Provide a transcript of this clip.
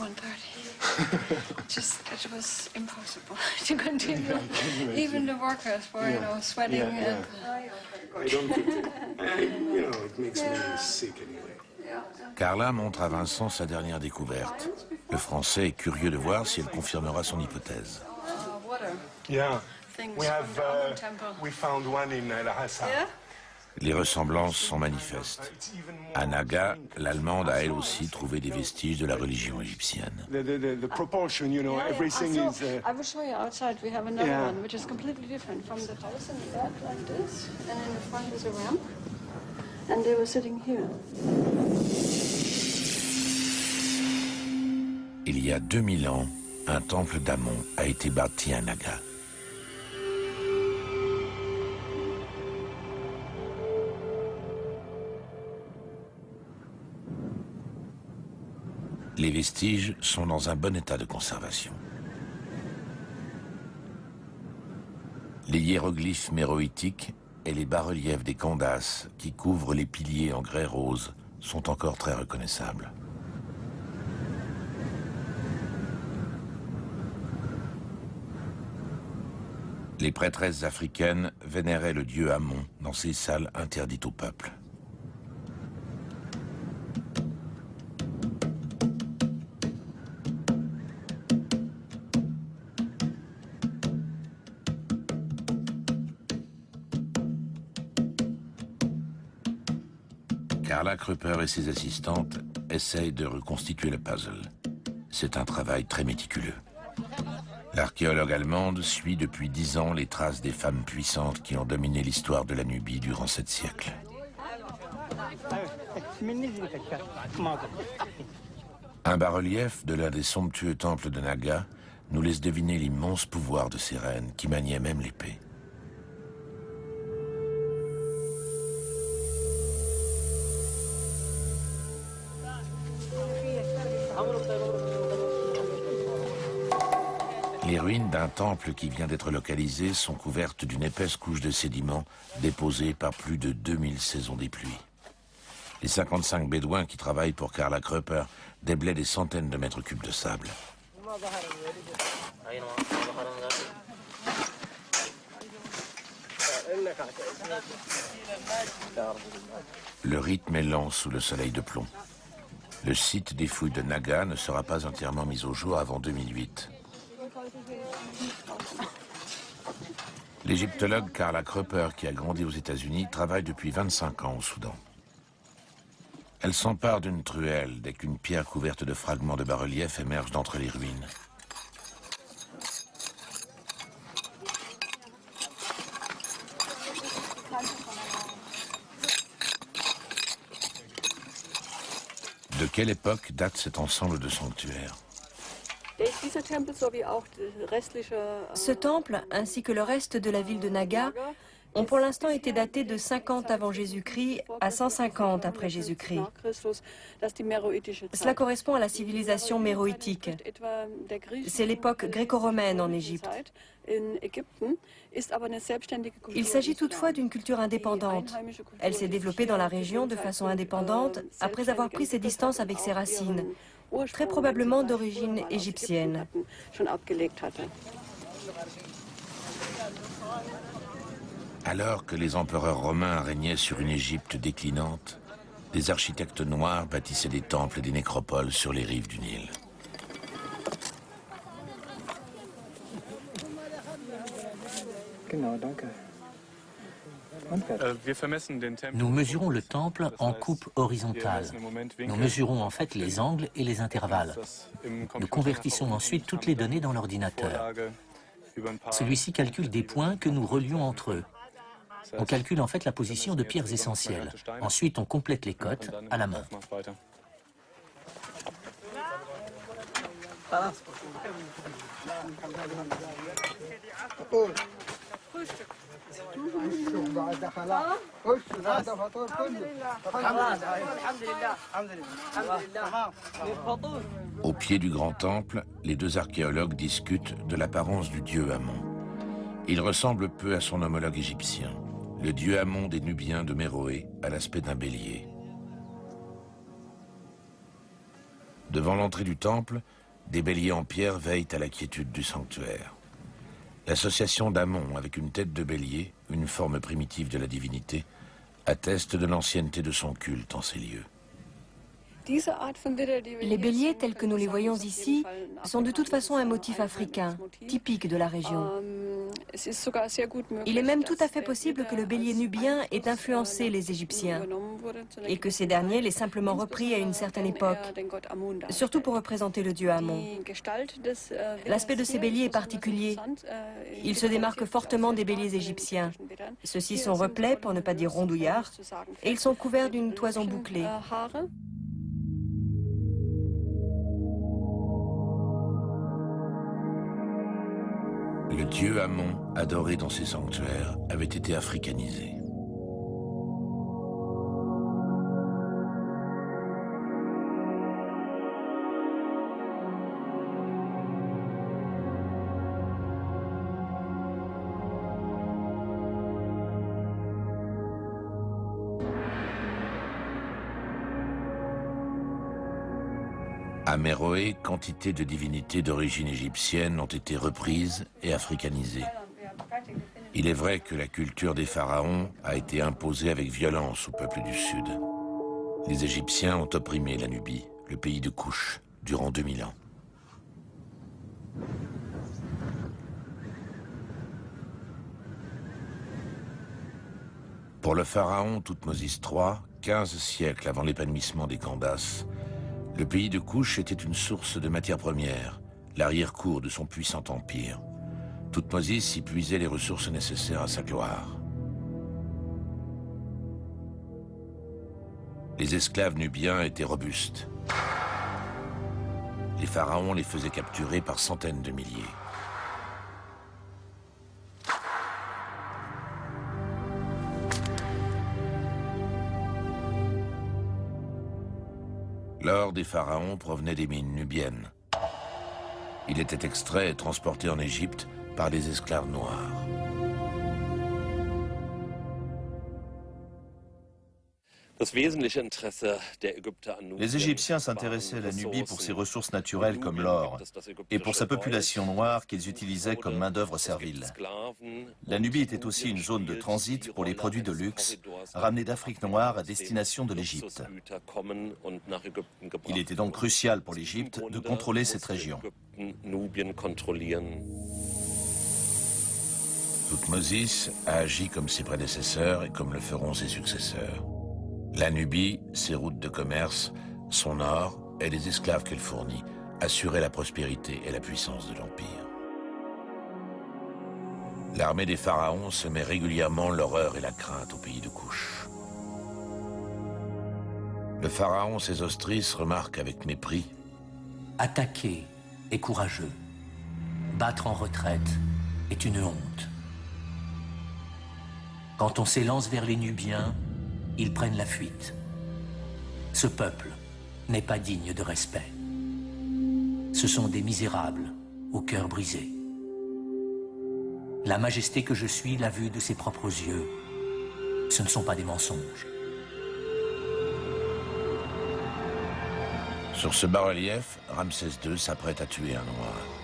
1:30. Just it was impossible to continue. Even the workers were, sweating. And, I don't get it. It makes me sick anyway. Carla montre à Vincent sa dernière découverte. Le Français est curieux de voir si elle confirmera son hypothèse. Yeah, we found one in Lhasa. Les ressemblances sont manifestes. À Naga, l'Allemande a elle aussi trouvé des vestiges de la religion égyptienne. The proportion, everything is... I will show you outside. We have another one, which is completely different from the house in the back, like this, and in the front is a ramp. And they were sitting here. Il y a 2000 ans, un temple d'Amon a été bâti à Naga. Les vestiges sont dans un bon état de conservation. Les hiéroglyphes méroïtiques et les bas-reliefs des Candaces qui couvrent les piliers en grès rose sont encore très reconnaissables. Les prêtresses africaines vénéraient le dieu Amon dans ces salles interdites au peuple. Carla Krupper et ses assistantes essayent de reconstituer le puzzle. C'est un travail très méticuleux. L'archéologue allemande suit depuis 10 ans les traces des femmes puissantes qui ont dominé l'histoire de la Nubie durant 7 siècles. Un bas-relief de l'un des somptueux temples de Naga nous laisse deviner l'immense pouvoir de ces reines qui maniaient même l'épée. Les ruines d'un temple qui vient d'être localisé sont couvertes d'une épaisse couche de sédiments déposés par plus de 2000 saisons des pluies. Les 55 bédouins qui travaillent pour Carla Krupper déblaient des centaines de mètres cubes de sable. Le rythme est lent sous le soleil de plomb. Le site des fouilles de Naga ne sera pas entièrement mis au jour avant 2008. L'égyptologue Carla Krupper, qui a grandi aux États-Unis, travaille depuis 25 ans au Soudan. Elle s'empare d'une truelle dès qu'une pierre couverte de fragments de bas-relief émerge d'entre les ruines. De quelle époque date cet ensemble de sanctuaires ? Ce temple, ainsi que le reste de la ville de Naga, ont pour l'instant été datés de 50 avant Jésus-Christ à 150 après Jésus-Christ. Cela correspond à la civilisation méroïtique. C'est l'époque gréco-romaine en Égypte. Il s'agit toutefois d'une culture indépendante. Elle s'est développée dans la région de façon indépendante après avoir pris ses distances avec ses racines, très probablement d'origine égyptienne. Alors que les empereurs romains régnaient sur une Égypte déclinante, des architectes noirs bâtissaient des temples et des nécropoles sur les rives du Nil. Nous mesurons le temple en coupe horizontale. Nous mesurons en fait les angles et les intervalles. Nous convertissons ensuite toutes les données dans l'ordinateur. Celui-ci calcule des points que nous relions entre eux. On calcule en fait la position de pierres essentielles. Ensuite, on complète les cotes à la main. Au pied du grand temple, les deux archéologues discutent de l'apparence du dieu Amon. Il ressemble peu à son homologue égyptien. Le dieu Amon des Nubiens de Méroé a l'aspect d'un bélier. Devant l'entrée du temple, des béliers en pierre veillent à la quiétude du sanctuaire. L'association d'Amon avec une tête de bélier, une forme primitive de la divinité, atteste de l'ancienneté de son culte en ces lieux. Les béliers tels que nous les voyons ici sont de toute façon un motif africain, typique de la région. Il est même tout à fait possible que le bélier nubien ait influencé les Égyptiens et que ces derniers l'aient simplement repris à une certaine époque, surtout pour représenter le dieu Amon. L'aspect de ces béliers est particulier. Ils se démarquent fortement des béliers égyptiens. Ceux-ci sont replets, pour ne pas dire rondouillards, et ils sont couverts d'une toison bouclée. Le dieu Amon, adoré dans ces sanctuaires, avait été africanisé. À Méroé, quantité de divinités d'origine égyptienne ont été reprises et africanisées. Il est vrai que la culture des pharaons a été imposée avec violence au peuple du Sud. Les Égyptiens ont opprimé la Nubie, le pays de Couche, durant 2000 ans. Pour le pharaon Thoutmôsis III, 15 siècles avant l'épanouissement des Candaces, le pays de Couche était une source de matières premières, l'arrière-cour de son puissant empire. Thoutmôsis y puisait les ressources nécessaires à sa gloire. Les esclaves nubiens étaient robustes. Les pharaons les faisaient capturer par centaines de milliers. L'or des pharaons provenait des mines nubiennes. Il était extrait et transporté en Égypte par des esclaves noirs. Les Égyptiens s'intéressaient à la Nubie pour ses ressources naturelles comme l'or et pour sa population noire qu'ils utilisaient comme main-d'œuvre servile. La Nubie était aussi une zone de transit pour les produits de luxe ramenés d'Afrique noire à destination de l'Égypte. Il était donc crucial pour l'Égypte de contrôler cette région. Thoutmôsis a agi comme ses prédécesseurs et comme le feront ses successeurs. La Nubie, ses routes de commerce, son or et les esclaves qu'elle fournit assuraient la prospérité et la puissance de l'Empire. L'armée des pharaons semait régulièrement l'horreur et la crainte au pays de Couche. Le pharaon Sésostris remarque avec mépris: Attaquer est courageux. Battre en retraite est une honte. Quand on s'élance vers les Nubiens, ils prennent la fuite. Ce peuple n'est pas digne de respect. Ce sont des misérables au cœur brisé. La majesté que je suis l'a vue de ses propres yeux. Ce ne sont pas des mensonges. Sur ce bas-relief, Ramsès II s'apprête à tuer un noir.